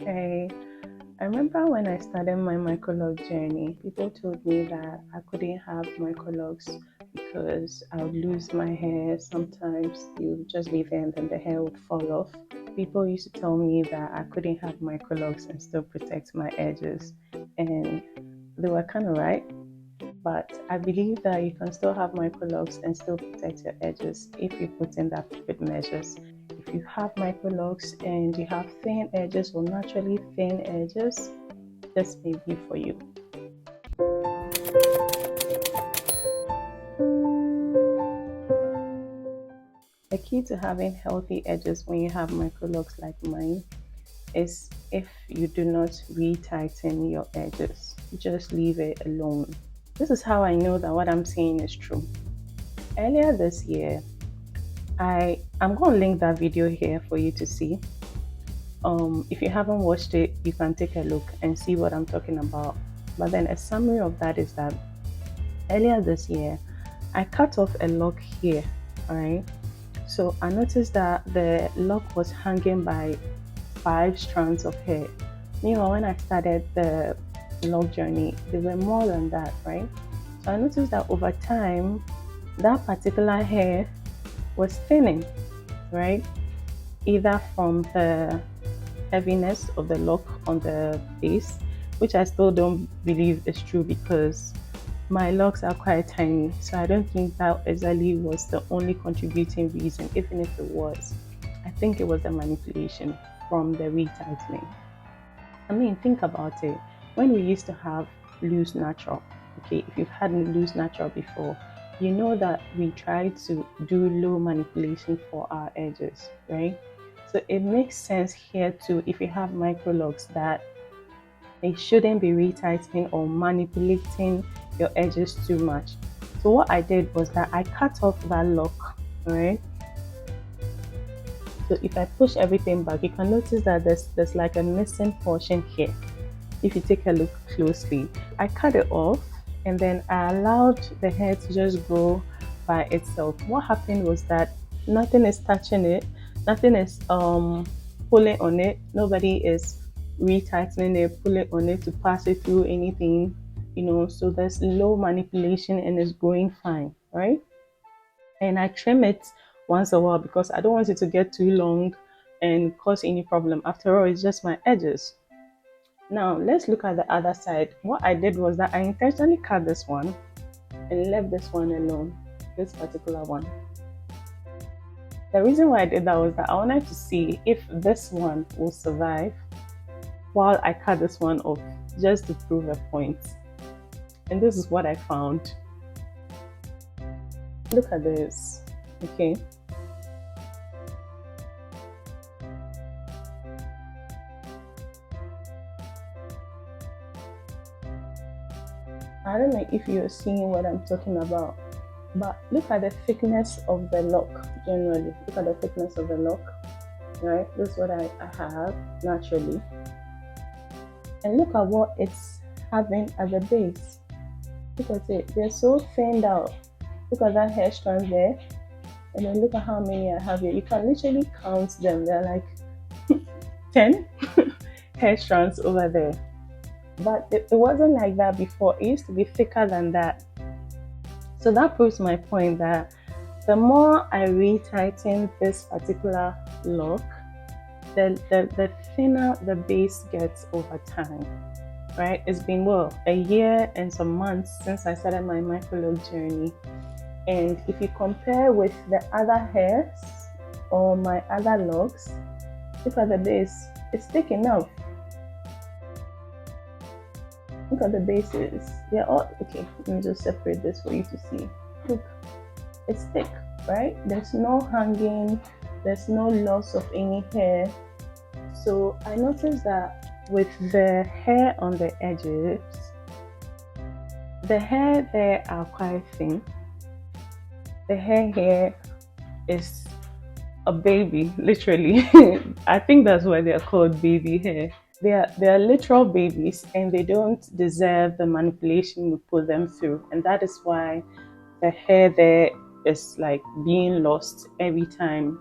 Hey, I remember when I started my microlog journey, people told me that I couldn't have micrologs because I would lose my hair. Sometimes it would just be there and then the hair would fall off. People used to tell me that I couldn't have micrologs and still protect my edges, and they were kind of right. But I believe that you can still have micrologs and still protect your edges if you put in the appropriate measures. If you have micrologs and you have thin edges or naturally thin edges, this may be for you. The key to having healthy edges when you have micrologs like mine is if you do not retighten your edges, just leave it alone. This is how I know that what I'm saying is true. Earlier this year, I'm going to link that video here for you to see. If you haven't watched it, you can take a look and see what I'm talking about. But then a summary of that is that earlier this year, I cut off a lock here, alright? So I noticed that the lock was hanging by 5 strands of hair. Meanwhile, when I started the lock journey, there were more than that, right? So I noticed that over time, that particular hair was thinning, right? Either from the heaviness of the lock on the base, which I still don't believe is true because my locks are quite tiny, so I don't think that exactly was the only contributing reason. Even if it was, I think it was the manipulation from the retightening. I mean, think about it. When we used to have loose natural, okay, if you've had loose natural before, you know that we try to do low manipulation for our edges, right? So it makes sense here too, if you have micrologs, that it shouldn't be retightening or manipulating your edges too much. So what I did was that I cut off that lock, right? So if I push everything back, you can notice that there's like a missing portion here. If you take a look closely, I cut it off and then I allowed the hair to just grow by itself. What happened was that nothing is touching it, nothing is pulling on it, nobody is retightening it, pulling on it to pass it through anything, so there's low manipulation and it's growing fine, right? And I trim it once a while because I don't want it to get too long and cause any problem. After all, it's just my edges. Now let's look at the other side. What I did was that I intentionally cut this one and left this one alone, this particular one. The reason why I did that was that I wanted to see if this one will survive while I cut this one off, just to prove a point. And this is what I found. Look at this, okay? I don't know if you're seeing what I'm talking about, but look at the thickness of the lock generally. Look at the thickness of the lock, right? This is what I have naturally. And look at what it's having at the base. Look at it, they're so thinned out. Look at that hair strand there, and then look at how many I have here. You can literally count them. They're like 10 hair strands over there. But it wasn't like that before. It used to be thicker than that. So that proves my point that the more I retighten this particular lock, the thinner the base gets over time, right? It's been, a year and some months since I started my microlog journey. And if you compare with the other hairs or my other locks, look at the base. It's thick enough. Look at the bases. They're all okay. Let me just separate this for you to see. Look, it's thick, right? There's no hanging, there's no loss of any hair. So I noticed that with the hair on the edges, the hair there are quite thin. The hair here is a baby, literally. I think that's why they're called baby hair. They are literal babies and they don't deserve the manipulation we put them through. And that is why the hair there is like being lost every time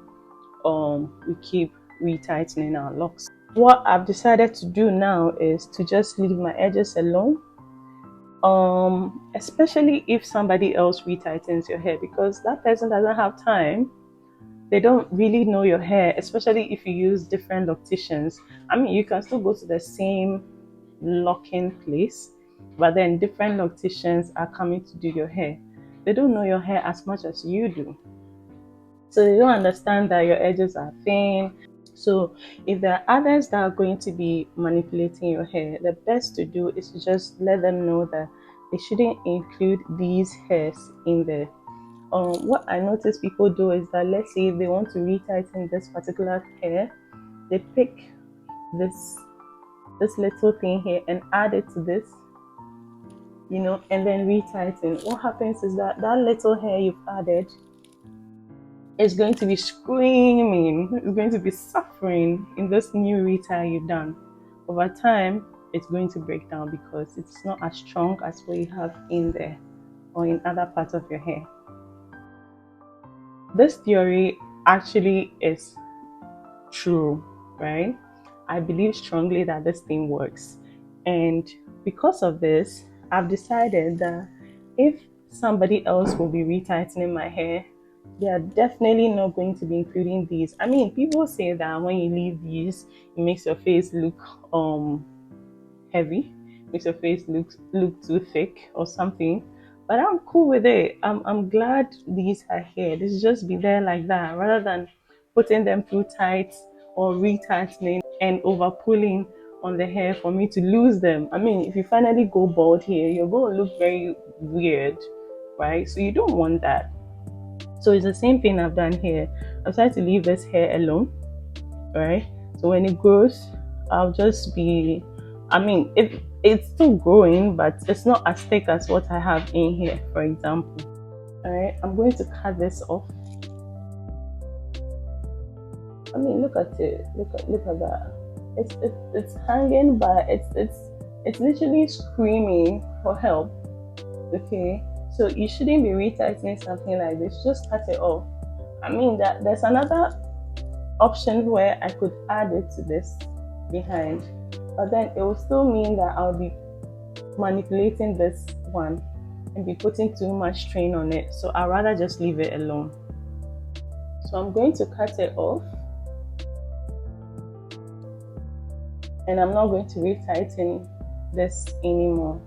we keep retightening our locks. What I've decided to do now is to just leave my edges alone. Especially if somebody else retightens your hair, because that person doesn't have time. They don't really know your hair, especially if you use different locticians. I mean, you can still go to the same locking place, but then different locticians are coming to do your hair. They don't know your hair as much as you do. So they don't understand that your edges are thin. So if there are others that are going to be manipulating your hair, the best to do is to just let them know that they shouldn't include these hairs in there. What I notice people do is that, let's say they want to retighten this particular hair, they pick this little thing here and add it to this, and then retighten. What happens is that that little hair you've added is going to be screaming, it's going to be suffering in this new retie you've done. Over time, it's going to break down because it's not as strong as what you have in there or in other parts of your hair. This theory actually is true, right? I believe strongly that this thing works. And because of this, I've decided that if somebody else will be retightening my hair, they are definitely not going to be including these. I mean, people say that when you leave these, it makes your face look heavy, makes your face look too thick or something. But I'm cool with it. I'm glad these are here. This should just be there like that, rather than putting them through tight or retightening and over pulling on the hair for me to lose them. I mean, if you finally go bald here, you're going to look very weird, right? So you don't want that. So it's the same thing I've done here. I've tried to leave this hair alone, right? So when it grows, I'll just be, I mean, it's still growing, but it's not as thick as what I have in here, for example. All right, I'm going to cut this off. I mean, look at it. Look at that. It's hanging, but it's literally screaming for help. Okay, so you shouldn't be retightening something like this. Just cut it off. I mean, that there's another option where I could add it to this behind, but then it will still mean that I'll be manipulating this one and be putting too much strain on it. So I'd rather just leave it alone. So I'm going to cut it off, and I'm not going to retighten this anymore.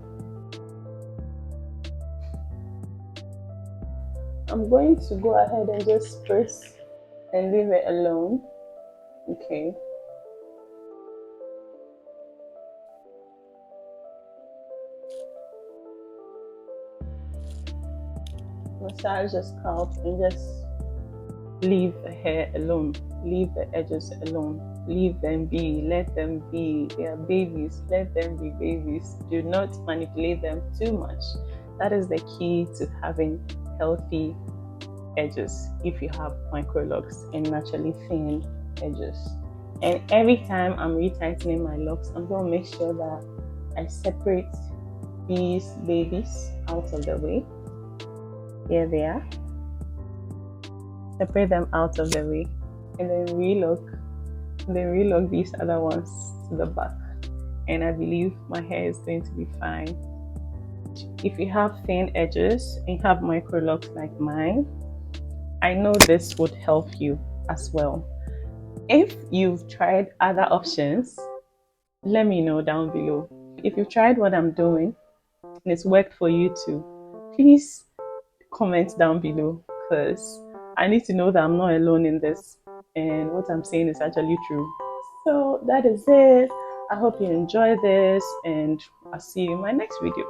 I'm going to go ahead and just press and leave it alone. Okay. Massage the scalp and just leave the hair alone. Leave the edges alone. Leave them be. Let them be. They are babies. Let them be babies. Do not manipulate them too much. That is the key to having healthy edges if you have microlocks and naturally thin edges. And every time I'm retightening my locks, I'm going to make sure that I separate these babies out of the way. Here they are. Separate them out of the way, and then relock these other ones to the back. And I believe my hair is going to be fine. If you have thin edges and you have microlocks like mine, I know this would help you as well. If you've tried other options, let me know down below. If you've tried what I'm doing and it's worked for you too, please comment down below, because I need to know that I'm not alone in this and what I'm saying is actually true. So that is it. I hope you enjoy this, and I'll see you in my next video.